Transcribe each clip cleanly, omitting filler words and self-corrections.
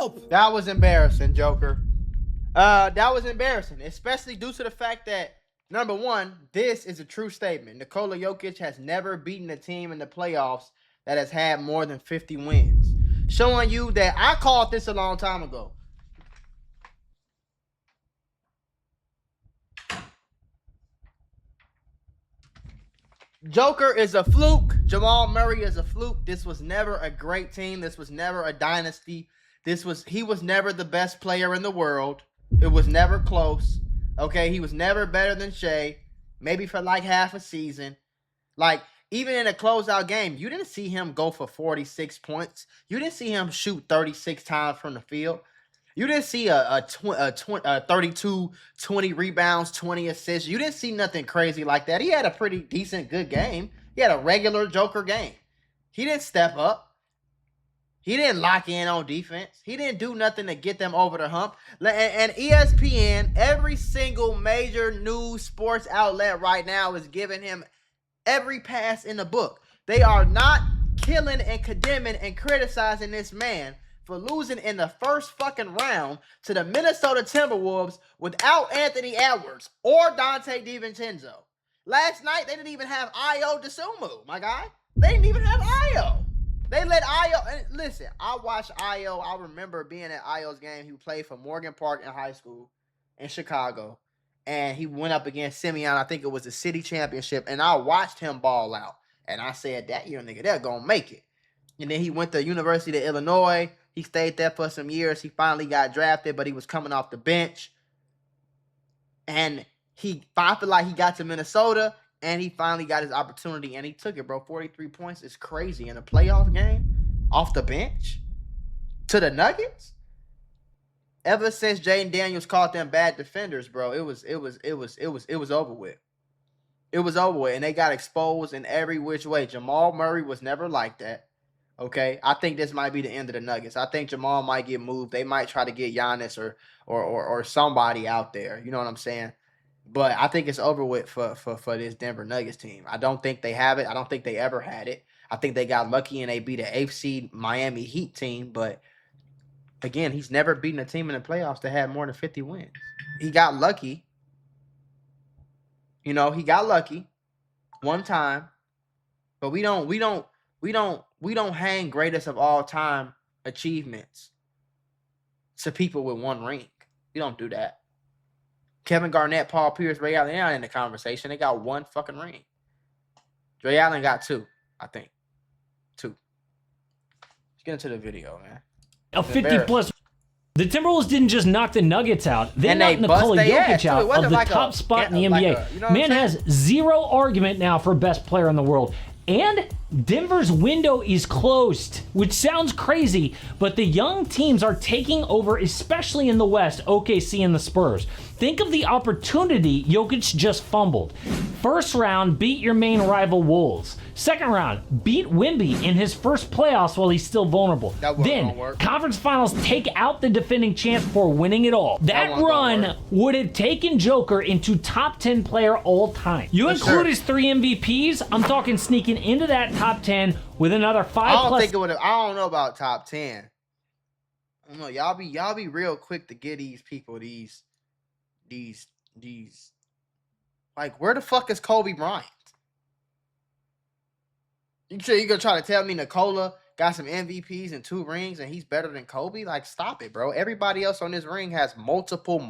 Help! That was embarrassing, Joker. That was embarrassing, especially due to the fact that, number one, this is a true statement. Nikola Jokic has never beaten a team in the playoffs that has had more than 50 wins. Showing you that I called this a long time ago. Joker is a fluke. Jamal Murray is a fluke. This was never a great team. This was never a dynasty. He was never the best player in the world. It was never close. Okay, he was never better than Shea. Maybe for like half a season. Like, even in a closeout game, you didn't see him go for 46 points. You didn't see him shoot 36 times from the field. You didn't see a 32, 20 rebounds, 20 assists. You didn't see nothing crazy like that. He had a pretty decent, good game. He had a regular Joker game. He didn't step up. He didn't lock in on defense. He didn't do nothing to get them over the hump. And ESPN, every single major news sports outlet right now is giving him every pass in the book. They are not killing and condemning and criticizing this man for losing in the first fucking round to the Minnesota Timberwolves without Anthony Edwards or Dante DiVincenzo. Last night, they didn't even have Ayo Dosunmu, my guy. They didn't even have Ayo. They let Ayo, and listen, I watched Ayo. I remember being at Ayo's game. He played for Morgan Park in high school in Chicago. And he went up against Simeon. I think it was the city championship. And I watched him ball out. And I said, that young nigga, they're going to make it. And then he went to University of Illinois. He stayed there for some years. He finally got drafted, but he was coming off the bench. And I feel like he got to Minnesota, and he finally got his opportunity, and he took it, bro. 43 points is crazy in a playoff game off the bench to the Nuggets. Ever since Jaden Daniels called them bad defenders, bro, it was over with. It was over with, and they got exposed in every which way. Jamal Murray was never like that. Okay, I think this might be the end of the Nuggets. I think Jamal might get moved. They might try to get Giannis or somebody out there. You know what I'm saying? But I think it's over with for this Denver Nuggets team. I don't think they have it. I don't think they ever had it. I think they got lucky and they beat an 8th seed Miami Heat team. But again, he's never beaten a team in the playoffs that had more than 50 wins. He got lucky. You know, he got lucky one time. But we don't hang greatest of all time achievements to people with one ring. We don't do that. Kevin Garnett, Paul Pierce, Ray Allen, they're not in the conversation. They got one fucking ring. Ray Allen got 2, I think. 2. Let's get into the video, man. A 50-plus. The Timberwolves didn't just knock the Nuggets out. They knocked Nikola Jokic out of the top spot in the NBA. Man has zero argument now for best player in the world. And Denver's window is closed, which sounds crazy, but the young teams are taking over, especially in the West, OKC and the Spurs. Think of the opportunity Jokic just fumbled. First round, beat your main rival Wolves. Second round, beat Wemby in his first playoffs while he's still vulnerable. Then, conference finals take out the defending champ for winning it all. That run would have taken Joker into top 10 player all time. You include his 3 MVPs, I'm talking sneaking into that top 10 with another 5 I don't plus. think it would have. I don't know about top 10. I don't know. Y'all be real quick to get these people these. Like, where the fuck is Kobe Bryant? You sure you gonna try to tell me Nikola got some MVPs and 2 rings and he's better than Kobe? Like, stop it, bro. Everybody else on this ring has multiple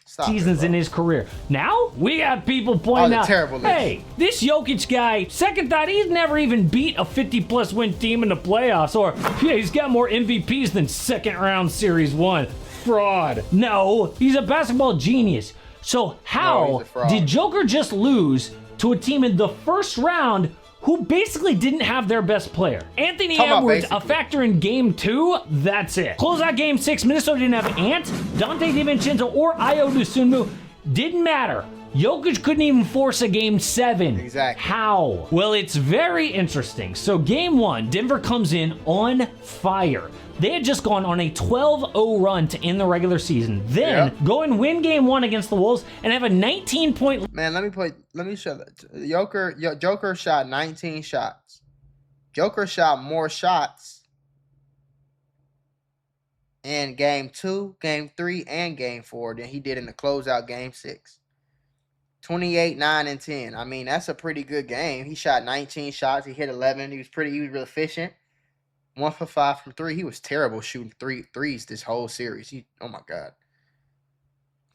seasons in his career. Now, we got people pointing out, hey, this Jokic guy, second thought, he's never even beat a 50-plus win team in the playoffs. Or, yeah, he's got more MVPs than second round series 1. Fraud. No, he's a basketball genius. So how did Joker just lose to a team in the first round who basically didn't have their best player? Anthony Edwards, a factor in game 2, that's it. Close out game 6, Minnesota didn't have Ant, Dante DiVincenzo, or Ayo Dosunmu. Didn't matter. Jokic couldn't even force a game 7. Exactly. How? Well, it's very interesting. So game 1, Denver comes in on fire. They had just gone on a 12-0 run to end the regular season. Then go and win game 1 against the Wolves and have a 19-point. Man, let me show that. Joker shot 19 shots. Joker shot more shots in game 2, game 3, and game 4 than he did in the closeout game 6. 28, 9, and 10. I mean, that's a pretty good game. He shot 19 shots. He hit 11. He was real efficient. 1 for 5 from 3. He was terrible shooting threes this whole series. Oh my God.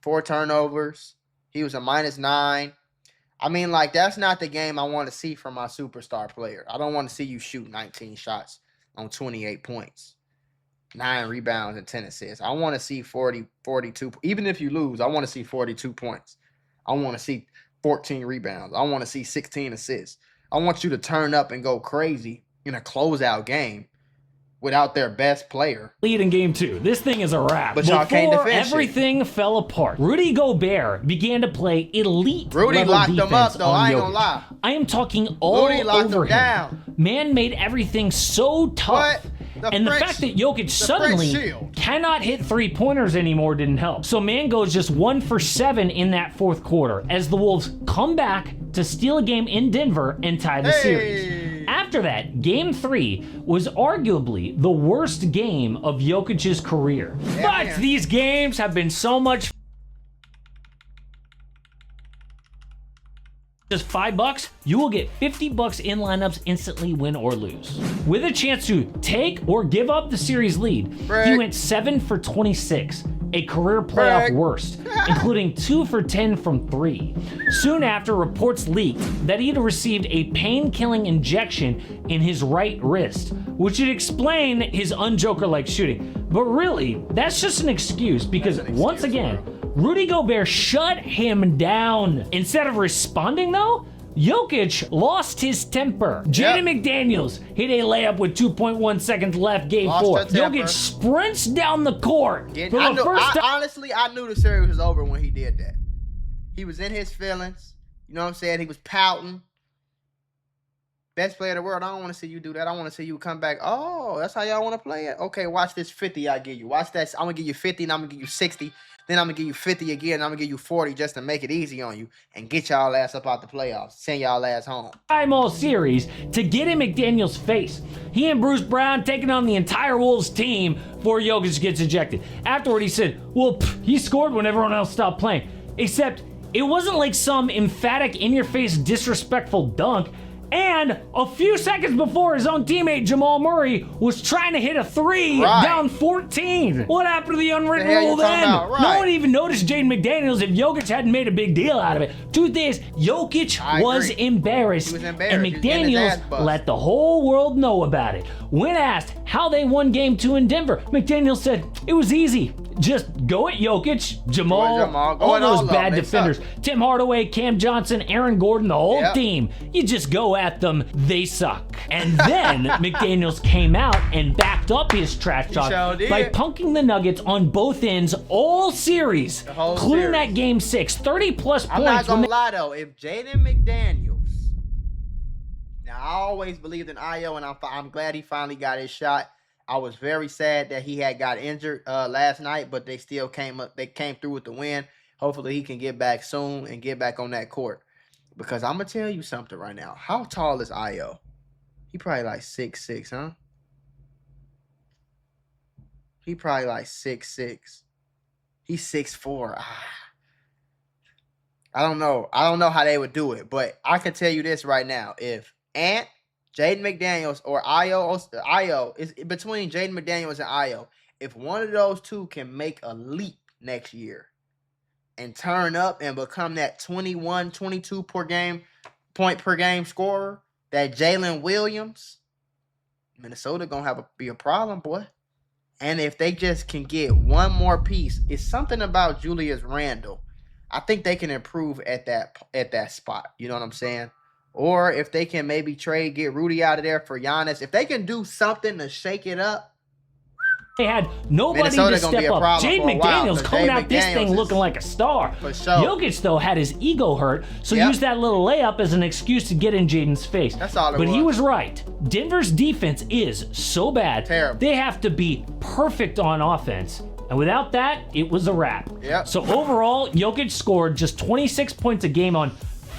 4 turnovers. He was a -9. I mean, like, that's not the game I want to see from my superstar player. I don't want to see you shoot 19 shots on 28 points, 9 rebounds, and 10 assists. I want to see 40, 42. Even if you lose, I want to see 42 points. I want to see 14 rebounds. I want to see 16 assists. I want you to turn up and go crazy in a closeout game without their best player. Lead in game 2. This thing is a wrap. But y'all can't defend everything fell apart, Rudy Gobert began to play elite Rudy level locked defense him up, though. I ain't Jokic. gonna lie. I am talking all Rudy locked over him down. Man made everything so tough. The fact that Jokic suddenly cannot hit three-pointers anymore didn't help. So man goes just 1 for 7 in that fourth quarter as the Wolves come back to steal a game in Denver and tie the series. After that, game 3 was arguably the worst game of Jokic's career. But these games have been so much. Just $5, you will get $50 in lineups instantly, win or lose. With a chance to take or give up the series lead, he went 7 for 26, a career playoff worst, including 2 for 10 from 3. Soon after, reports leaked that he'd received a pain-killing injection in his right wrist, which would explain his unjoker-like shooting. But really, that's just an excuse because once again, Rudy Gobert shut him down. Instead of responding though, Jokic lost his temper. Jaden McDaniels hit a layup with 2.1 seconds left, game 4. Jokic sprints down the court. Honestly, I knew the series was over when he did that. He was in his feelings. You know what I'm saying? He was pouting. Best player of the world. I don't want to see you do that. I want to see you come back. Oh, that's how y'all want to play it? Okay, watch this 50 I give you. Watch that. I'm going to give you 50 and I'm going to give you 60. Then I'm going to give you 50 again, and I'm going to give you 40 just to make it easy on you and get y'all ass up out the playoffs. Send y'all ass home. All series to get in McDaniels' face. He and Bruce Brown taking on the entire Wolves team before Jokic gets ejected. Afterward, he said, well, he scored when everyone else stopped playing. Except it wasn't like some emphatic, in-your-face, disrespectful dunk. And a few seconds before, his own teammate Jamal Murray was trying to hit a 3 down 14. What happened to the unwritten rule then? No one even noticed Jaden McDaniels if Jokic hadn't made a big deal out of it. Truth is, Jokic was embarrassed. And McDaniels let the whole world know about it. When asked how they won game 2 in Denver, McDaniels said, it was easy. Just go at Jokic, Jamal, all those bad defenders. Tim Hardaway, Cam Johnson, Aaron Gordon, the whole team. You just go at them, they suck. And then McDaniels came out and backed up his trash talk by punking the Nuggets on both ends all series, including that game 6, 30+ points. I'm not going to lie though, if Jaden McDaniels, now I always believed in Io and I'm glad he finally got his shot. I was very sad that he had got injured last night, but they still came up. They came through with the win. Hopefully he can get back soon and get back on that court. Because I'm going to tell you something right now. How tall is Io? He probably like 6'6", huh? He probably like 6'6". He's 6'4". I don't know. I don't know how they would do it. But I can tell you this right now. If Ant, Jaden McDaniels, or Io is between Jaden McDaniels and Io. If one of those two can make a leap next year and turn up and become that 21, 22 point per game scorer, that Jalen Williams, Minnesota gonna be a problem, boy. And if they just can get one more piece, it's something about Julius Randle. I think they can improve at that spot. You know what I'm saying? Or if they can maybe get Rudy out of there for Giannis. If they can do something to shake it up. They had nobody to step up. Jaden McDaniels coming out this thing looking like a star. For sure. Jokic, though, had his ego hurt, so used that little layup as an excuse to get in Jaden's face. That's all it was. But he was right. Denver's defense is so bad. Terrible. They have to be perfect on offense. And without that, it was a wrap. So overall, Jokic scored just 26 points a game on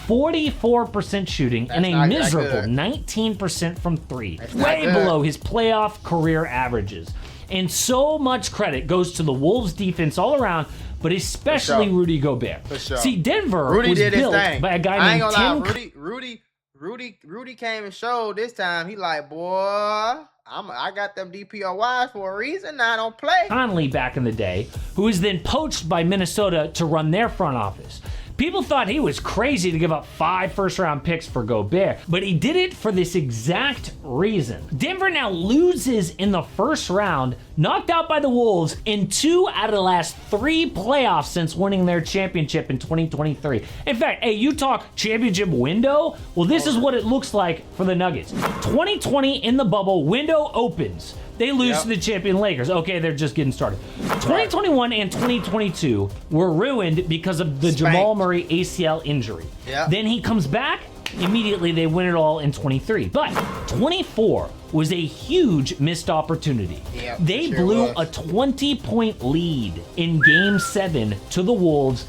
44% shooting and a miserable 19% from 3. Way below his playoff career averages. And so much credit goes to the Wolves defense all around, but especially Rudy Gobert. See, Denver was built by a guy named Tim. Rudy came and showed this time. He like, boy, I got them DPOYs for a reason. Now I don't play. Conley back in the day, who was then poached by Minnesota to run their front office. People thought he was crazy to give up 5 first-round picks for Gobert, but he did it for this exact reason. Denver now loses in the first round, knocked out by the Wolves in 2 out of the last 3 playoffs since winning their championship in 2023. In fact, hey, you talk championship window? Well, this is what it looks like for the Nuggets. 2020 in the bubble, window opens. They lose to the champion Lakers. Okay, they're just getting started. 2021 and 2022 were ruined because of the Jamal Murray ACL injury. Then he comes back. Immediately, they win it all in 23. But 24 was a huge missed opportunity. They blew a 20-point lead in Game 7 to the Wolves.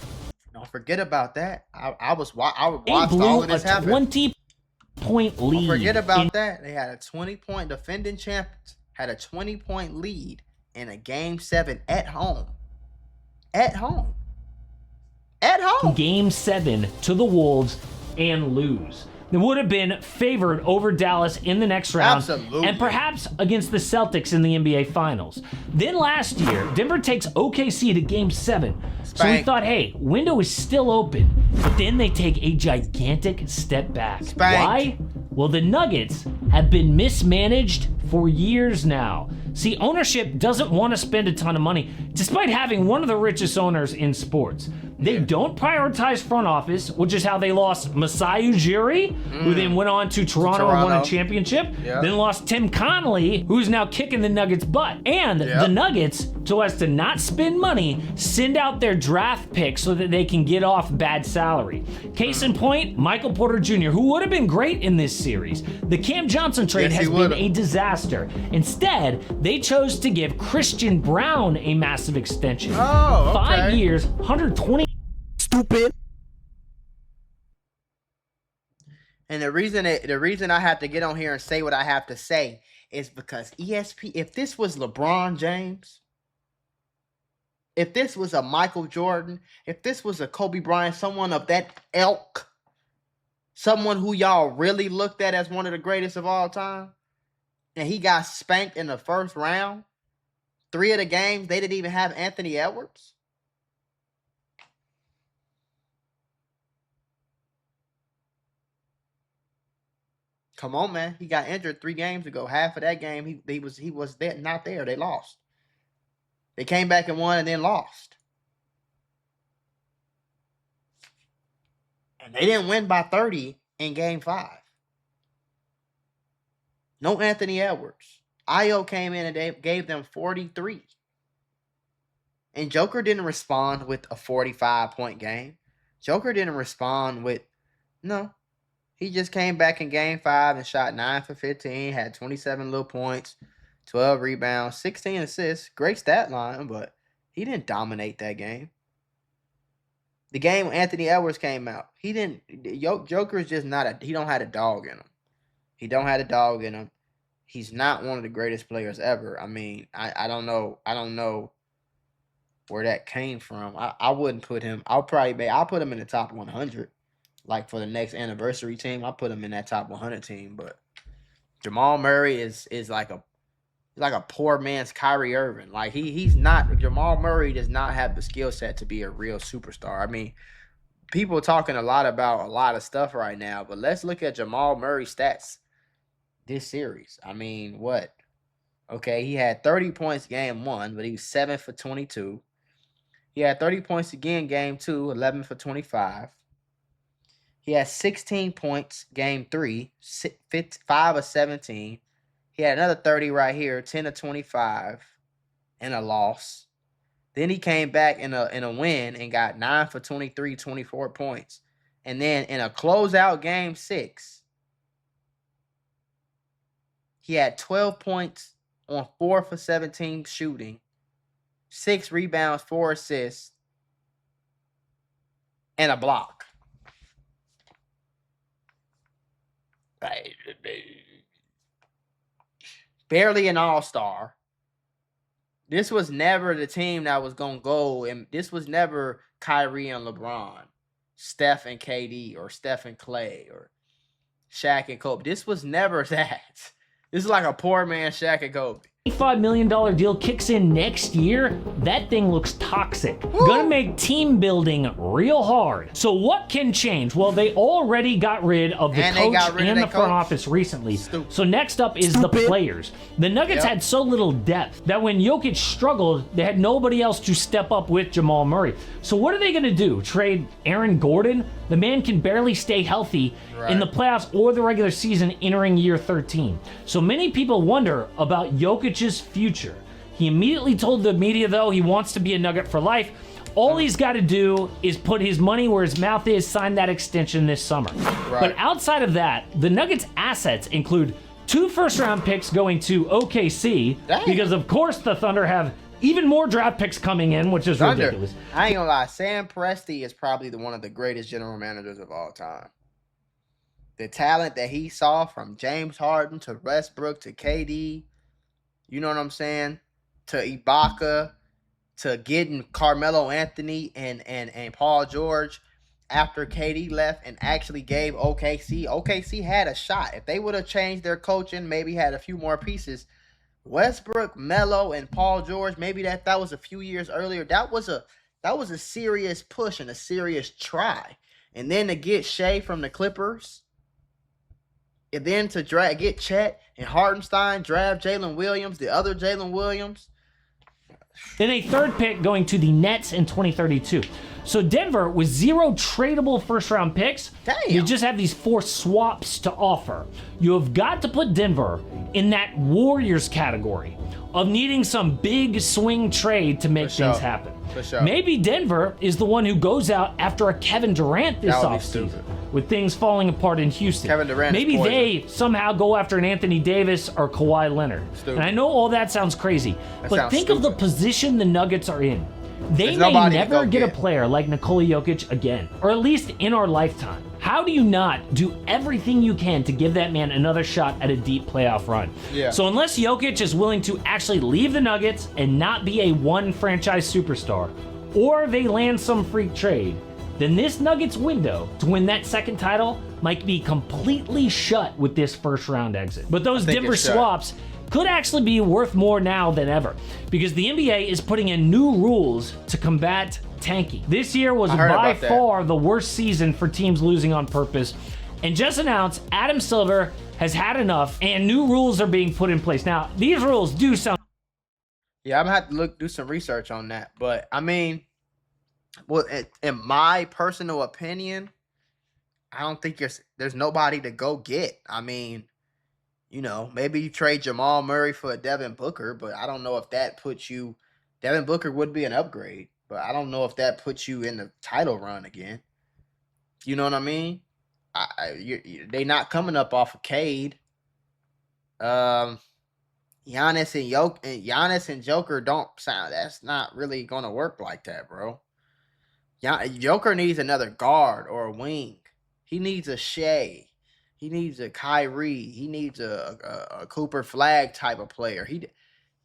Don't forget about that. I watched all of this happen. They blew a 20-point lead. Don't forget about that. They had a 20-point defending champions. Had a 20-point lead in a Game 7 at home. At home. Game 7 to the Wolves and lose. They would have been favored over Dallas in the next round. Absolutely. And perhaps against the Celtics in the NBA Finals. Then last year, Denver takes OKC to Game 7. So we thought, hey, window is still open. But then they take a gigantic step back. Why? Well, the Nuggets have been mismanaged for years now. See, ownership doesn't want to spend a ton of money, despite having one of the richest owners in sports. They don't prioritize front office, which is how they lost Masai Ujiri, who then went on to Toronto and won a championship. Then lost Tim Connolly, who's now kicking the Nuggets' butt. And the Nuggets, so as to not spend money, send out their draft picks so that they can get off bad salary. Case in point, Michael Porter Jr., who would have been great in this series. The Cam Johnson trade has been a disaster. Instead, they chose to give Christian Brown a massive extension. 5 years, 120. Stupid. And the reason I have to get on here and say what I have to say is because ESPN, if this was LeBron James, if this was a Michael Jordan, if this was a Kobe Bryant, someone of that ilk, someone who y'all really looked at as one of the greatest of all time, and he got spanked in the first round, 3 of the games, they didn't even have Anthony Edwards. Come on, man. He got injured 3 games ago. Half of that game, he was there, not there. They lost. They came back and won and then lost. And they didn't win by 30 in Game 5. No Anthony Edwards. Io came in and they gave them 43. And Joker didn't respond with a 45-point game. Joker didn't respond with, no. He just came back in Game 5 and shot 9 for 15, had 27 little points, 12 rebounds, 16 assists. Great stat line, but he didn't dominate that game. The game when Anthony Edwards came out, Joker's just he don't have a dog in him. He don't have a dog in him. He's not one of the greatest players ever. I mean, I don't know where that came from. I wouldn't put him. I'll put him in the top 100. Like for the next anniversary team, I'll put him in that top 100 team. But Jamal Murray is like a poor man's Kyrie Irving. Like he's not. Jamal Murray does not have the skill set to be a real superstar. I mean, people are talking a lot about a lot of stuff right now, but let's look at Jamal Murray's stats this series. I mean, what? Okay, he had 30 points game 1, but he was 7 for 22. He had 30 points again game 2, 11 for 25. He had 16 points game 3, 5 of 17. He had another 30 right here, 10 of 25, and a loss. Then he came back in a win and got 9 for 23, 24 points. And then in a closeout game 6, he had 12 points on 4 for 17 shooting, 6 rebounds, 4 assists, and a block. Barely an all-star. This was never the team that was gonna go, and this was never Kyrie and LeBron, Steph and KD, or Steph and Clay, or Shaq and Kobe. This was never that. This is like a poor man Shaq and Kobe. $5 million deal kicks in next year, that thing looks toxic. Woo! Gonna make team building real hard. So what can change? Well, they already got rid of the coach and the front office recently. Stupid. So next up is the players. The Nuggets had so little depth that when Jokic struggled, they had nobody else to step up with Jamal Murray. So what are they gonna do? Trade Aaron Gordon? The man can barely stay healthy in the playoffs or the regular season entering year 13. So many people wonder about Jokic's future. He immediately told the media, though, he wants to be a Nugget for life. All he's got to do is put his money where his mouth is, sign that extension this summer. But outside of that, the Nuggets' assets include 2 first-round picks going to OKC, because, of course, the Thunder have even more draft picks coming in, which is ridiculous. I ain't gonna lie, Sam Presti is probably one of the greatest general managers of all time. The talent that he saw from James Harden to Westbrook to KD, you know what I'm saying, to Ibaka, to getting Carmelo Anthony and Paul George after KD left and actually gave OKC. OKC had a shot. If they would have changed their coaching, maybe had a few more pieces, Westbrook, Melo, and Paul George, maybe that was a few years earlier. That was a serious push and a serious try. And then to get Shea from the Clippers, and then to get Chet and Hartenstein, draft Jalen Williams, the other Jalen Williams. Then a 3rd pick going to the Nets in 2032. So Denver, with 0 tradable first-round picks, you just have these 4 swaps to offer. You have got to put Denver in that Warriors category of needing some big swing trade to make things happen. Maybe Denver is the one who goes out after a Kevin Durant this offseason, with things falling apart in Houston. Kevin Durant Maybe they somehow go after an Anthony Davis or Kawhi Leonard. And I know all that sounds crazy, but think of the position the Nuggets are in. They may never get a player like Nikola Jokic again, or at least in our lifetime. How do you not do everything you can to give that man another shot at a deep playoff run? So unless Jokic is willing to actually leave the Nuggets and not be a one franchise superstar, or they land some freak trade, then this Nuggets window to win that 2nd title might be completely shut with this 1st round exit. But those Denver swaps could actually be worth more now than ever, because the NBA is putting in new rules to combat tanking. This year was by far the worst season for teams losing on purpose, and just announced Adam Silver has had enough and new rules are being put in place. Now, these rules do sound... Yeah, I'm gonna have to do some research on that, but I mean, well, in my personal opinion, I don't think there's nobody to go get. I mean, you know, maybe you trade Jamal Murray for a Devin Booker, but I don't know if that puts you... Devin Booker would be an upgrade, but I don't know if that puts you in the title run again. You know what I mean? They not coming up off of Cade. Giannis and Joker don't sound... That's not really going to work like that, bro. Joker needs another guard or a wing. He needs a Shea. He needs a Kyrie. He needs a Cooper Flag type of player.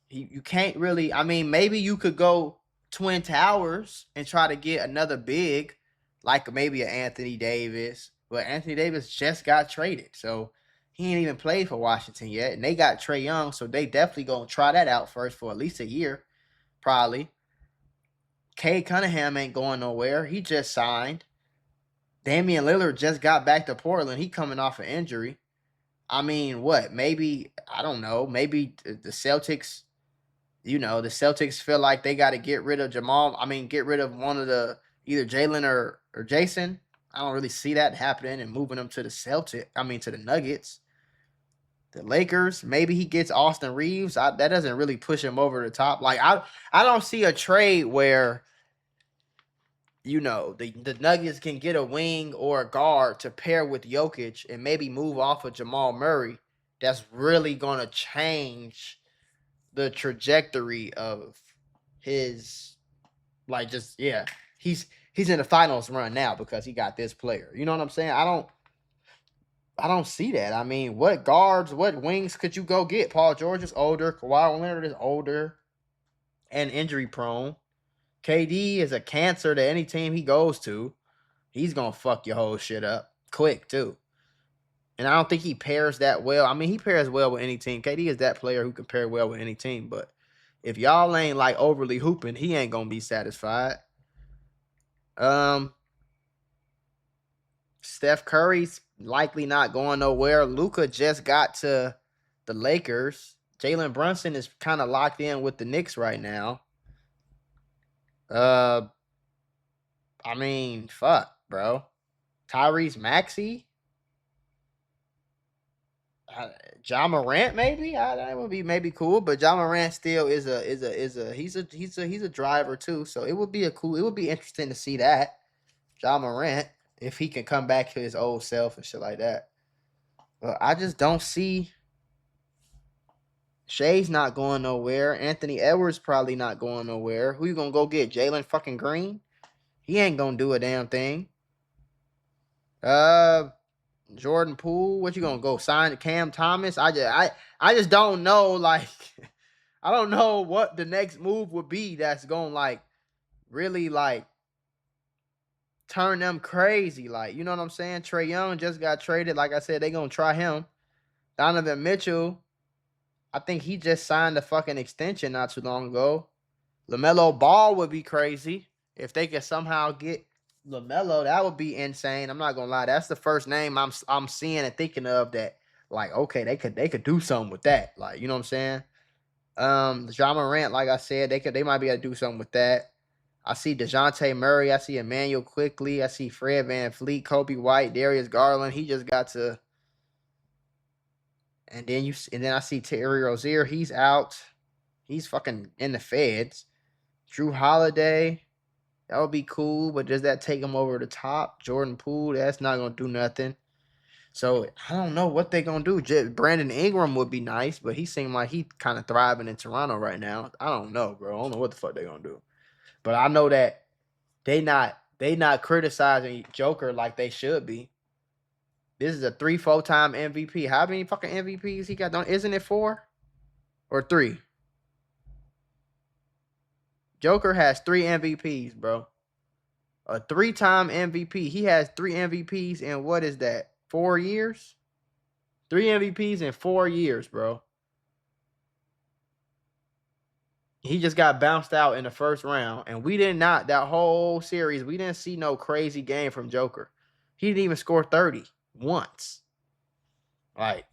You can't really... I mean, maybe you could go Twin Towers and try to get another big, like maybe an Anthony Davis. But Anthony Davis just got traded, so he ain't even played for Washington yet. And they got Trae Young, so they definitely going to try that out first for at least a year, probably. Cade Cunningham ain't going nowhere. He just signed. Damian Lillard just got back to Portland. He coming off an injury. I mean, what? Maybe, I don't know. Maybe the Celtics, the Celtics feel like they got to get rid of Jamal. I mean, get rid of one of the, either Jalen or Jason. I don't really see that happening and moving them to the Nuggets. The Lakers, maybe he gets Austin Reeves. That doesn't really push him over the top. Like, I don't see a trade where, the Nuggets can get a wing or a guard to pair with Jokic and maybe move off of Jamal Murray. That's really going to change the trajectory of his, he's in the finals run now because he got this player. You know what I'm saying? I don't see that. I mean, what guards, what wings could you go get? Paul George is older. Kawhi Leonard is older. and injury prone. KD is a cancer to any team he goes to. He's going to fuck your whole shit up quick, too. And I don't think he pairs that well. I mean, he pairs well with any team. KD is that player who can pair well with any team. But if y'all ain't like overly hooping, he ain't going to be satisfied. Steph Curry's likely not going nowhere. Luka just got to the Lakers. Jalen Brunson is kind of locked in with the Knicks right now. I mean, fuck, bro. Tyrese Maxey, Ja Morant, maybe. That would be maybe cool, but Ja Morant still is a driver too. So it would be interesting to see that Ja Morant, if he can come back to his old self and shit like that. But I just don't see. Shay's not going nowhere. Anthony Edwards probably not going nowhere. Who you gonna go get? Jalen fucking Green? He ain't gonna do a damn thing. Jordan Poole, what you gonna go sign Cam Thomas? I just don't know. Like, I don't know what the next move would be that's gonna like really like turn them crazy. Like, you know what I'm saying? Trae Young just got traded. Like I said, they gonna try him. Donovan Mitchell, I think he just signed a fucking extension not too long ago. LaMelo Ball would be crazy if they could somehow get LaMelo. That would be insane. I'm not gonna lie. That's the first name I'm seeing and thinking of that. Like, okay, they could do something with that. Like, you know what I'm saying? Ja Morant, like I said, they might be able to do something with that. I see DeJounte Murray. I see Emmanuel Quickly. I see Fred VanVleet, Kobe White, Darius Garland. He just got to. And then I see Terry Rozier. He's out. He's fucking in the feds. Drew Holiday. That would be cool, but does that take him over the top? Jordan Poole, that's not going to do nothing. So, I don't know what they're going to do. Brandon Ingram would be nice, but he seemed like he kind of thriving in Toronto right now. I don't know, bro. I don't know what the fuck they're going to do. But I know that they not criticizing Joker like they should be. This is a 3-4-time MVP. How many fucking MVPs he got? Isn't it 4 or 3? Joker has 3 MVPs, bro. A 3-time MVP. He has 3 MVPs in what is that? 4 years? 3 MVPs in 4 years, bro. He just got bounced out in the first round. And that whole series, we didn't see no crazy game from Joker. He didn't even score 30 once. Like,